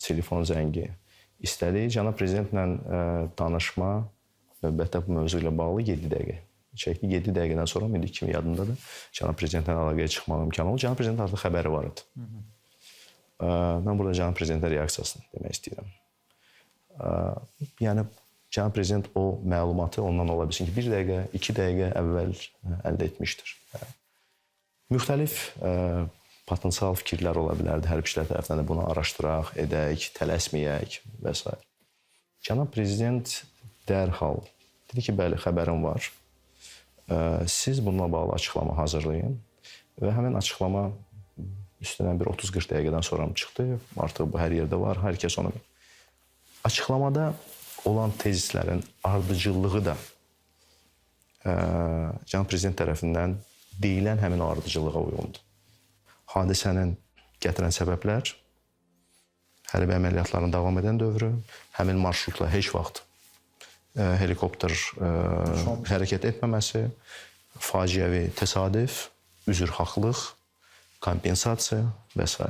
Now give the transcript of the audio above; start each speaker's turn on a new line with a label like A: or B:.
A: telefon zəngi istədik. Cənab prezidentlə danışma növbətdə bu mövzu ilə bağlı 7 dəqiqə çəkdi. 7 dəqiqədən sonra indi kimi yadındadır. Cənab prezidentlə əlaqəyə çıxmaq imkanı oldu. Cənab prezidentin artıq xəbəri var idi. Mən burada cənab prezidentin reaksiyasını demək istəyirəm. Yəni cənab prezident o məlumatı ondan ola bilsin ki, 1 dəqiqə, 2 dəqiqə əvvəl əldə etmişdir. Müxtəlif potensial fikirlər ola bilərdi. Hərbçilər tərəfindən də bunu araşdıraq, edək, tələsməyək və s. Cənab prezident dərhal dedi ki, bəli, xəbərim var. Siz bununla bağlı açıqlama hazırlayın və həmin açıqlama üstündən bir 30-40 dəqiqədən sonra çıxdı. Artıq bu hər yerdə var, hər kəs onu... Açıqlamada olan tezislərin ardıcıllığı da cənab prezident tərəfindən deyilən həmin ardıcıllığa uyğundur. Hadisənin gətirən səbəblər, hərbi əməliyyatların davam edən dövrü, həmin marşrutla heç vaxt helikopter hərəkət etməməsi, faciəvi təsadüf, üzrxahlıq, kompensasiya və s.